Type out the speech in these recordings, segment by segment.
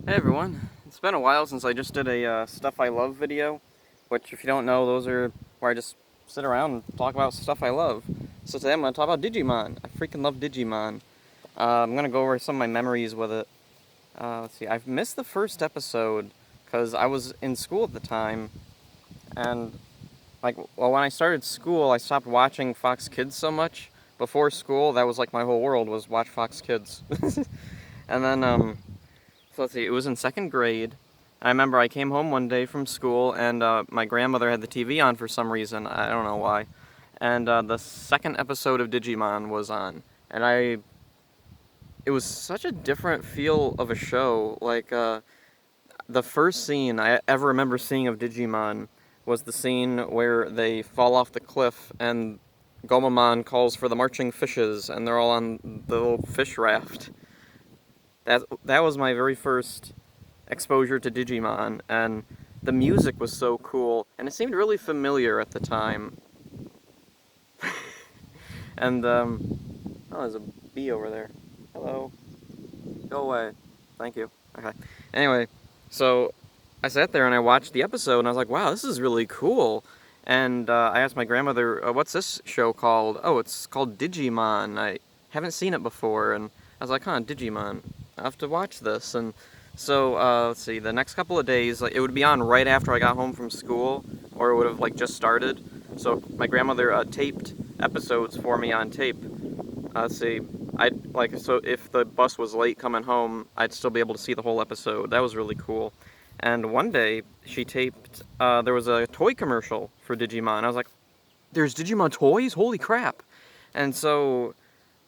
Hey everyone, it's been a while since I just did a Stuff I Love video, which if you don't know, those are where I just sit around and talk about stuff I love. So today I'm going to talk about Digimon. I freaking love Digimon. I'm going to go over some of my memories with it. Let's see, I've missed the first episode because I was in school at the time, and when I started school, I stopped watching Fox Kids so much. Before school, that was like my whole world was watch Fox Kids. And then, so let's see, it was in second grade. I remember I came home one day from school and my grandmother had the TV on for some reason. I don't know why. And the second episode of Digimon was on. And it was such a different feel of a show. The first scene I ever remember seeing of Digimon was the scene where they fall off the cliff and Gomamon calls for the marching fishes and they're all on the little fish raft. That was my very first exposure to Digimon, and the music was so cool, and it seemed really familiar at the time. And, oh, there's a bee over there. Hello. Go away. Thank you. Okay. Anyway, so I sat there and I watched the episode, and I was like, wow, this is really cool. And I asked my grandmother, what's this show called? Oh, it's called Digimon. I haven't seen it before, and I was like, huh, Digimon. I have to watch this. And so, let's see, the next couple of days, like, it would be on right after I got home from school, or it would have, like, just started. So my grandmother taped episodes for me on tape. Let's see, so if the bus was late coming home, I'd still be able to see the whole episode. That was really cool. And one day, she taped, there was a toy commercial for Digimon. I was like, there's Digimon toys? Holy crap. And so,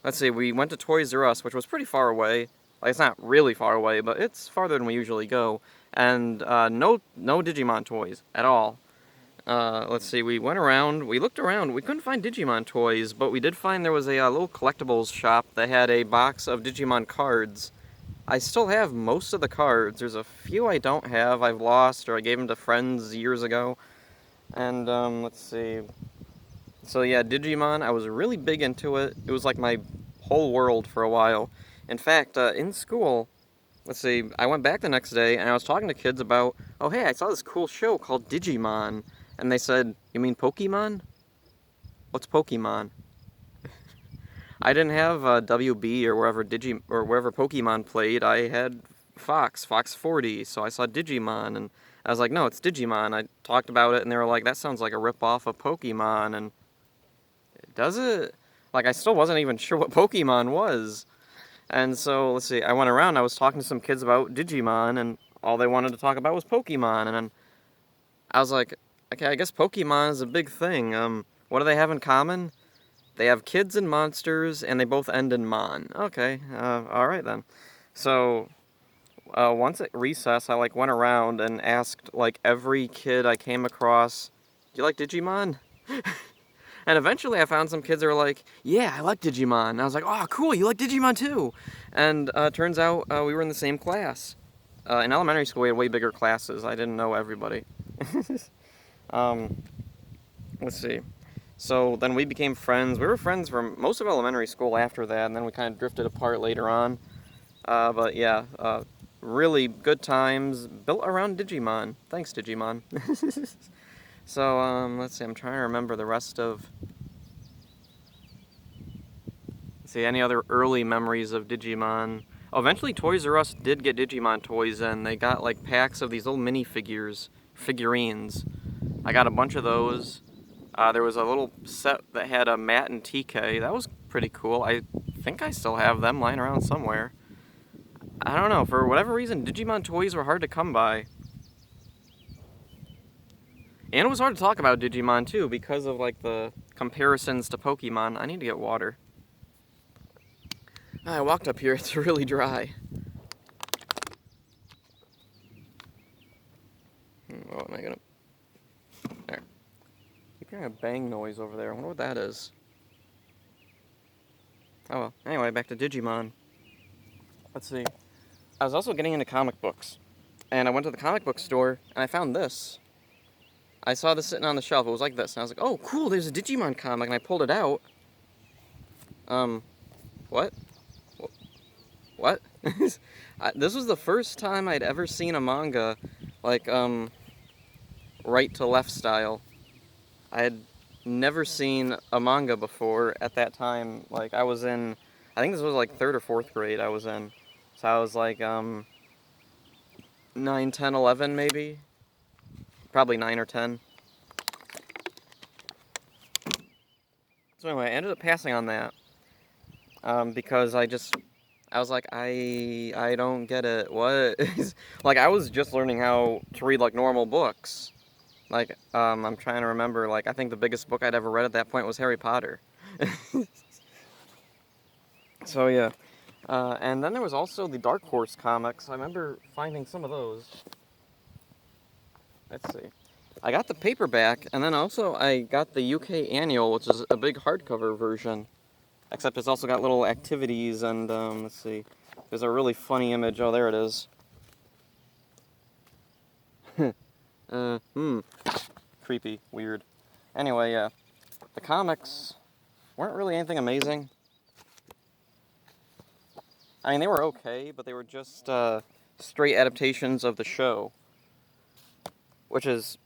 let's see, we went to Toys R Us, which was pretty far away. Like, it's not really far away, but it's farther than we usually go. And no Digimon toys at all. Let's see, we looked around, we couldn't find Digimon toys, but we did find there was a little collectibles shop that had a box of Digimon cards. I still have most of the cards. There's a few I don't have, I've lost, or I gave them to friends years ago. And, let's see. So yeah, Digimon, I was really big into it. It was like my whole world for a while. In fact, in school, let's see, I went back the next day and I was talking to kids about, oh hey, I saw this cool show called Digimon. And they said, you mean Pokemon? What's Pokemon? I didn't have WB or wherever Pokemon played. I had Fox 40, so I saw Digimon, and I was like, no, it's Digimon. I talked about it, and they were like, that sounds like a rip-off of Pokemon, and does it? Like, I still wasn't even sure what Pokemon was. And so, let's see, I went around, I was talking to some kids about Digimon, and all they wanted to talk about was Pokemon, and then I was like, okay, I guess Pokemon is a big thing. What do they have in common? They have kids and monsters, and they both end in mon. Okay, alright then. So, once at recess, I, went around and asked, every kid I came across, do you like Digimon? And eventually I found some kids that were like, yeah, I like Digimon. And I was like, oh, cool, you like Digimon too. And turns out we were in the same class. In elementary school, we had way bigger classes. I didn't know everybody. Let's see. So then we became friends. We were friends for most of elementary school after that, and then we kind of drifted apart later on. But yeah, really good times built around Digimon. Thanks, Digimon. So, let's see, I'm trying to remember the rest of... Let's see, any other early memories of Digimon? Oh, eventually Toys R Us did get Digimon toys in. They got, packs of these little figurines. I got a bunch of those. There was a little set that had a Matt and TK. That was pretty cool. I think I still have them lying around somewhere. I don't know, for whatever reason, Digimon toys were hard to come by. And it was hard to talk about Digimon, too, because of, the comparisons to Pokemon. I need to get water. I walked up here, it's really dry. Oh, am I gonna... There. Keep hearing a bang noise over there. I wonder what that is. Oh well. Anyway, back to Digimon. Let's see. I was also getting into comic books. And I went to the comic book store, and I found this. I saw this sitting on the shelf. It was like this. And I was like, oh, cool, there's a Digimon comic. And I pulled it out. What? What? This was the first time I'd ever seen a manga, like, right to left style. I had never seen a manga before at that time. Like, I think this was like 3rd or 4th grade I was in. So I was like, 9, 10, 11 maybe? Probably 9 or 10. So anyway, I ended up passing on that, because I was like, I don't get it. What? Like, I was just learning how to read, like, normal books. Like, I'm trying to remember, like, I think the biggest book I'd ever read at that point was Harry Potter. So, yeah. And then there was also the Dark Horse comics. I remember finding some of those. Let's see. I got the paperback, and then also I got the UK annual, which is a big hardcover version. Except it's also got little activities, and, let's see. There's a really funny image. Oh, there it is. Creepy. Weird. Anyway, yeah. The comics weren't really anything amazing. I mean, they were okay, but they were just, straight adaptations of the show. Which is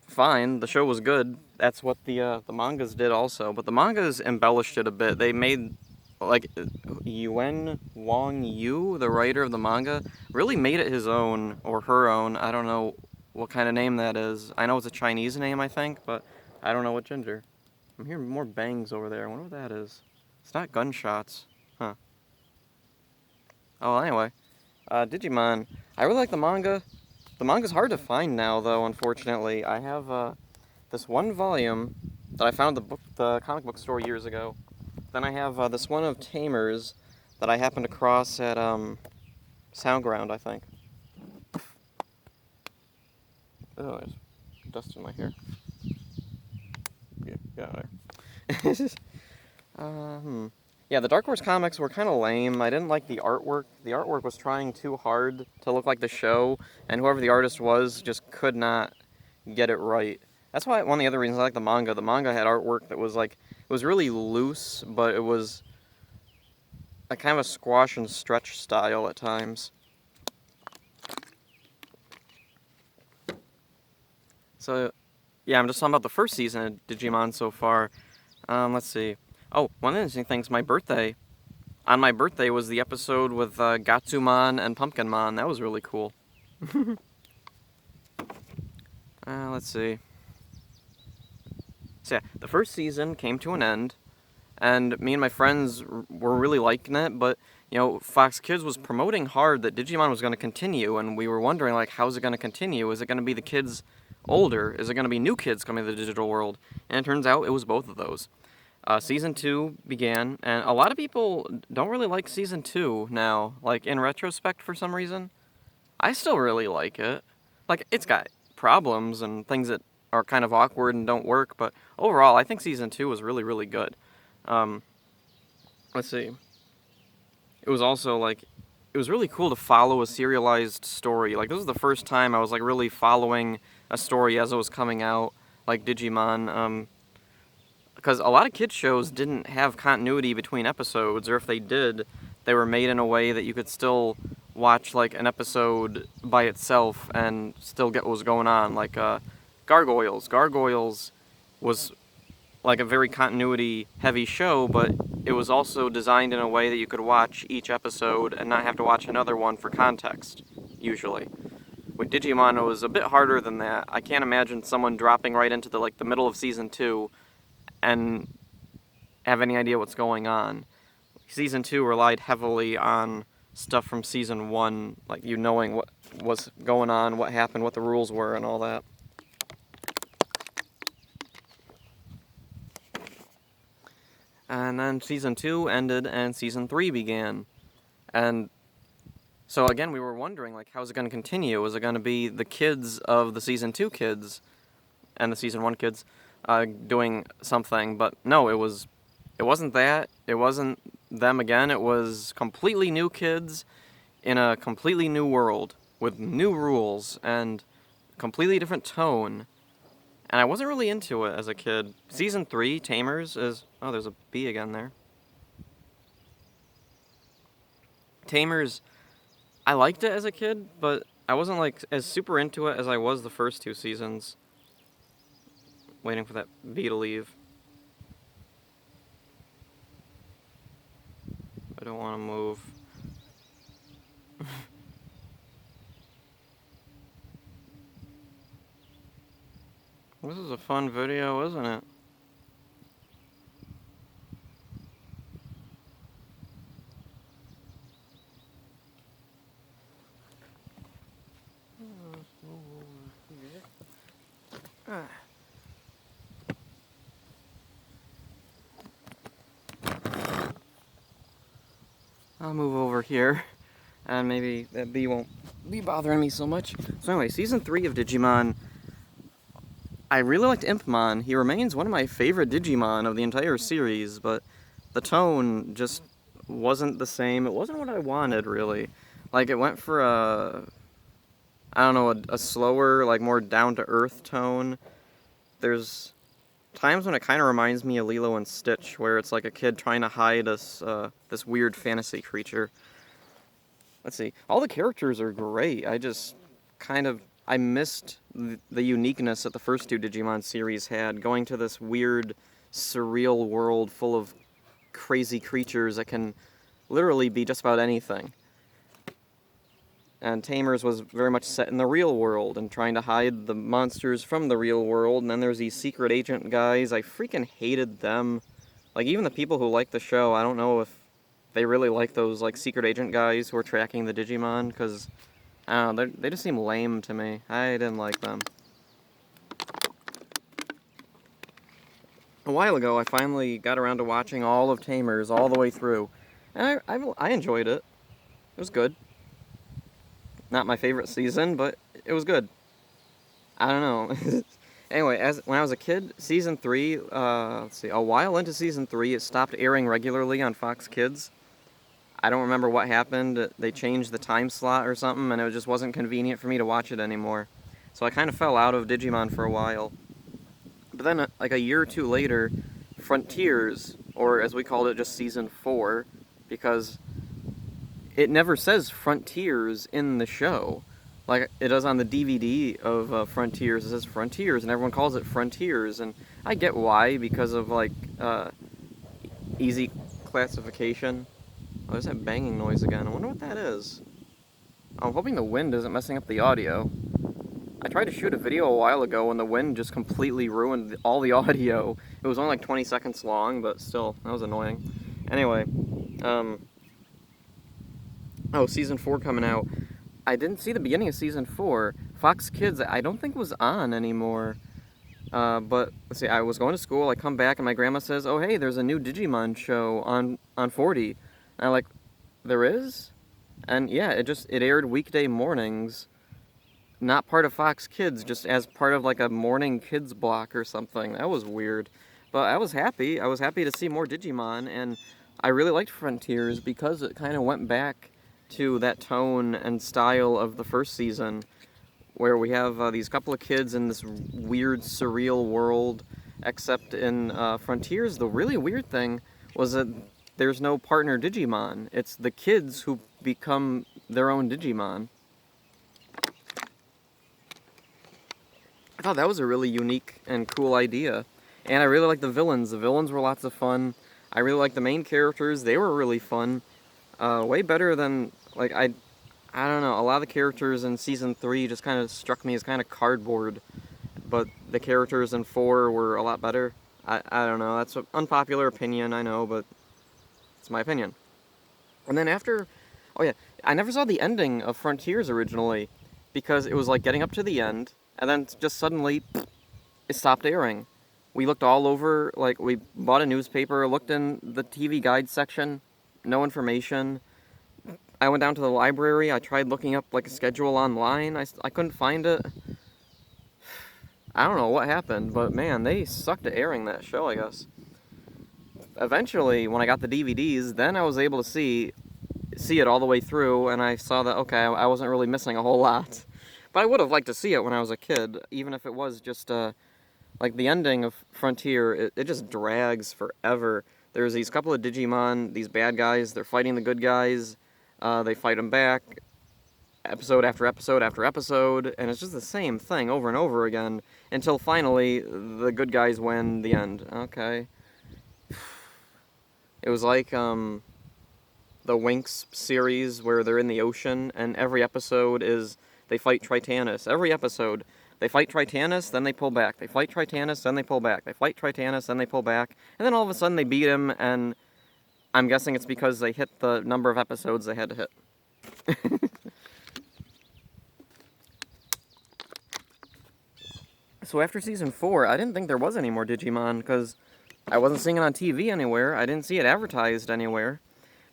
fine. The show was good. That's what the mangas did also. But the mangas embellished it a bit. They made, like, Yuen Wang Yu, the writer of the manga, really made it his own, or her own. I don't know what kind of name that is. I know it's a Chinese name, I think, but I don't know what gender. I'm hearing more bangs over there. I wonder what that is. It's not gunshots. Huh. Oh, anyway. Digimon. I really like the manga. The manga's hard to find now, though, unfortunately. I have, this one volume that I found at the comic book store years ago. Then I have, this one of Tamers that I happened to cross at, Soundground, I think. Oh, there's dust in my hair. Yeah, there. Yeah, the Dark Horse comics were kind of lame. I didn't like the artwork. The artwork was trying too hard to look like the show, and whoever the artist was just could not get it right. That's why one of the other reasons I like the manga. The manga had artwork that was like, it was really loose, but it was a kind of a squash and stretch style at times. So, yeah, I'm just talking about the first season of Digimon so far. Let's see. Oh, one of the interesting things, on my birthday was the episode with Gatsumon and Pumpkinmon. That was really cool. Let's see. So yeah, the first season came to an end, and me and my friends were really liking it, but, you know, Fox Kids was promoting hard that Digimon was going to continue, and we were wondering, like, how's it going to continue? Is it going to be the kids older? Is it going to be new kids coming to the digital world? And it turns out it was both of those. Season 2 began, and a lot of people don't really like Season 2 now, like, in retrospect for some reason. I still really like it. Like, it's got problems and things that are kind of awkward and don't work, but overall, I think Season 2 was really, really good. Let's see. It was also, like, it was really cool to follow a serialized story. Like, this was the first time I was, like, really following a story as it was coming out, like Digimon, because a lot of kids shows didn't have continuity between episodes, or if they did, they were made in a way that you could still watch, like, an episode by itself and still get what was going on. Like, Gargoyles. Gargoyles was, like, a very continuity-heavy show, but it was also designed in a way that you could watch each episode and not have to watch another one for context, usually. With Digimon, it was a bit harder than that. I can't imagine someone dropping right into the middle of Season 2 and have any idea what's going on. Season 2 relied heavily on stuff from Season 1, like you knowing what was going on, what happened, what the rules were, and all that. And then Season 2 ended and Season 3 began. And so again, we were wondering, like, how's it going to continue? Is it going to be the kids of the Season 2 kids and the Season 1 kids doing something? But no, it wasn't that. It wasn't them again. It was completely new kids in a completely new world with new rules and completely different tone. And I wasn't really into it as a kid. Season 3, Tamers, is... Oh, there's a bee again there. Tamers I liked it as a kid, but I wasn't like as super into it as I was the first 2 seasons. Waiting for that bee to leave. I don't want to move. This is a fun video, isn't it? I'll move over here, and maybe that bee won't be bothering me so much. So anyway, Season 3 of Digimon, I really liked Impmon. He remains one of my favorite Digimon of the entire series, but the tone just wasn't the same. It wasn't what I wanted, really. Like, it went for I don't know, a slower, like, more down-to-earth tone. There's times when it kind of reminds me of Lilo and Stitch, where it's like a kid trying to hide this weird fantasy creature. Let's see. All the characters are great. I just I missed the uniqueness that the first 2 Digimon series had, going to this weird, surreal world full of crazy creatures that can literally be just about anything. And Tamers was very much set in the real world and trying to hide the monsters from the real world. And then there's these secret agent guys. I freaking hated them. Like, even the people who like the show, I don't know if they really like those, like, secret agent guys who are tracking the Digimon, because, I don't know, they just seem lame to me. I didn't like them. A while ago, I finally got around to watching all of Tamers all the way through. And I enjoyed it. It was good. Not my favorite season, but it was good. I don't know. Anyway, when I was a kid, Season 3, let's see, a while into Season 3, it stopped airing regularly on Fox Kids. I don't remember what happened. They changed the time slot or something, and it just wasn't convenient for me to watch it anymore. So I kind of fell out of Digimon for a while. But then, like a year or two later, Frontiers, or as we called it, just Season 4, because it never says Frontiers in the show. Like it does on the DVD of Frontiers. It says Frontiers, and everyone calls it Frontiers. And I get why, because of, like, easy classification. Oh, there's that banging noise again. I wonder what that is. I'm hoping the wind isn't messing up the audio. I tried to shoot a video a while ago, and the wind just completely ruined all the audio. It was only like 20 seconds long, but still, that was annoying. Anyway, oh, Season 4 coming out. I didn't see the beginning of Season 4. Fox Kids, I don't think was on anymore. But, let's see, I was going to school, I come back, and my grandma says, oh, hey, there's a new Digimon show on 40. And I'm like, there is? And yeah, it aired weekday mornings, not part of Fox Kids, just as part of, like, a morning kids block or something. That was weird. But I was happy. I was happy to see more Digimon, and I really liked Frontiers because it kind of went back to that tone and style of the first season, where we have these couple of kids in this weird, surreal world. Except in Frontiers, the really weird thing was that there's no partner Digimon. It's the kids who become their own Digimon. I thought that was a really unique and cool idea. And I really liked the villains. The villains were lots of fun. I really liked the main characters. They were really fun. Way better than, like, I don't know, a lot of the characters in Season 3 just kind of struck me as kind of cardboard, but the characters in 4 were a lot better. I don't know, that's an unpopular opinion, I know, but it's my opinion. And then after, oh yeah, I never saw the ending of Frontiers originally, because it was like getting up to the end, and then just suddenly, it stopped airing. We looked all over, like, we bought a newspaper, looked in the TV guide section, no information. I went down to the library, I tried looking up, like, a schedule online, I couldn't find it. I don't know what happened, but man, they sucked at airing that show, I guess. Eventually, when I got the DVDs, then I was able to see it all the way through, and I saw that, okay, I wasn't really missing a whole lot. But I would have liked to see it when I was a kid, even if it was just, like, the ending of Frontier, it just drags forever. There's these couple of Digimon, these bad guys, they're fighting the good guys, they fight them back, episode after episode after episode, and it's just the same thing over and over again until finally the good guys win the end. Okay. It was like the Winx series where they're in the ocean, and every episode is they fight Tritanus. Every episode, they fight Tritanus, then they pull back. They fight Tritanus, then they pull back. They fight Tritanus, then they pull back. And then all of a sudden they beat him, and I'm guessing it's because they hit the number of episodes they had to hit. So after Season 4, I didn't think there was any more Digimon, because I wasn't seeing it on TV anywhere. I didn't see it advertised anywhere.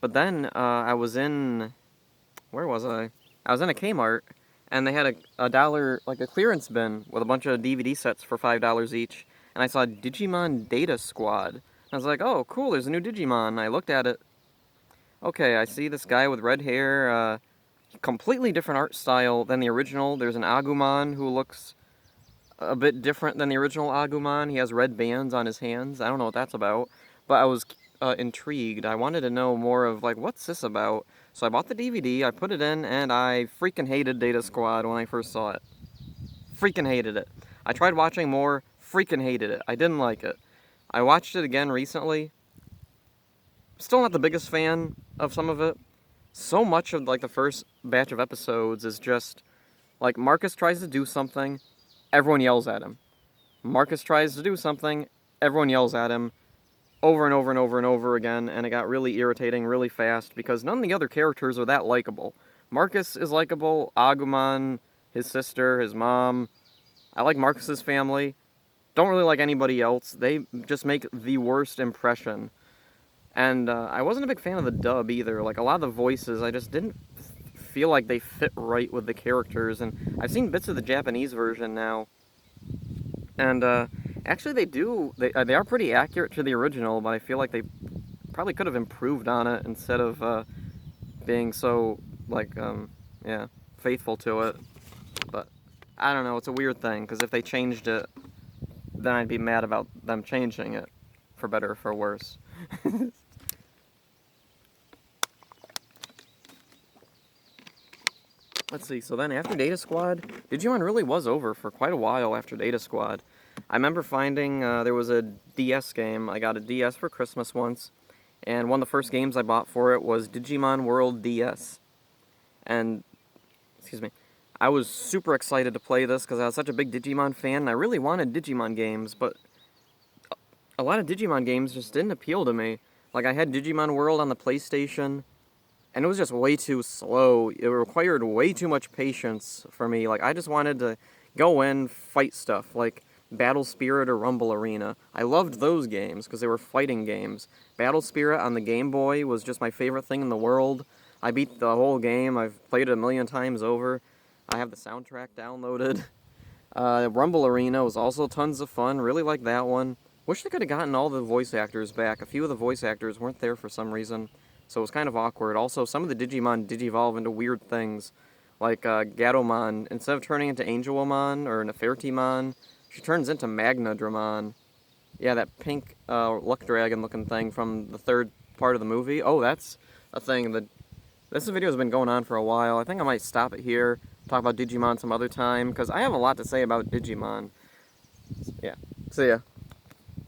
But then I was in... Where was I? I was in a Kmart, and they had a dollar, like a clearance bin with a bunch of DVD sets for $5 each. And I saw Digimon Data Squad. I was like, oh, cool, there's a new Digimon. And I looked at it. Okay, I see this guy with red hair, completely different art style than the original. There's an Agumon who looks a bit different than the original Agumon. He has red bands on his hands. I don't know what that's about. But I was intrigued. I wanted to know more of, like, what's this about? So I bought the DVD, I put it in, and I freaking hated Data Squad when I first saw it. Freaking hated it. I tried watching more, freaking hated it. I didn't like it. I watched it again recently. Still not the biggest fan of some of it. So much of, like, the first batch of episodes is just, like, Marcus tries to do something, everyone yells at him. Marcus tries to do something, everyone yells at him. Over and over and over and over again, and it got really irritating really fast because none of the other characters are that likable. Marcus is likable, Agumon, his sister, his mom. I like Marcus's family. Don't really like anybody else. They just make the worst impression. And I wasn't a big fan of the dub either. Like, a lot of the voices, I just didn't feel like they fit right with the characters. And I've seen bits of the Japanese version now. And, actually, they are pretty accurate to the original, but I feel like they probably could have improved on it instead of being so, like, yeah, faithful to it. But, I don't know, it's a weird thing, because if they changed it, then I'd be mad about them changing it, for better or for worse. Let's see, so then after Data Squad, Digimon really was over for quite a while after Data Squad. I remember finding there was a DS game. I got a DS for Christmas once, and one of the first games I bought for it was Digimon World DS. And, excuse me, I was super excited to play this because I was such a big Digimon fan, and I really wanted Digimon games, but a lot of Digimon games just didn't appeal to me. Like, I had Digimon World on the PlayStation, and it was just way too slow. It required way too much patience for me. Like, I just wanted to go in, fight stuff, like Battle Spirit or Rumble Arena. I loved those games because they were fighting games. Battle Spirit on the Game Boy was just my favorite thing in the world. I beat the whole game. I've played it a million times over. I have the soundtrack downloaded. Rumble Arena was also tons of fun. Really liked that one. Wish they could have gotten all the voice actors back. A few of the voice actors weren't there for some reason, so it was kind of awkward. Also, some of the Digimon digivolve into weird things, like Gatomon. Instead of turning into Angelomon or Nefertimon, she turns into Magnadramon. Yeah, that pink luck dragon looking thing from the third part of the movie. Oh, that's a thing. This video has been going on for a while. I think I might stop it here, talk about Digimon some other time, because I have a lot to say about Digimon. Yeah, see ya.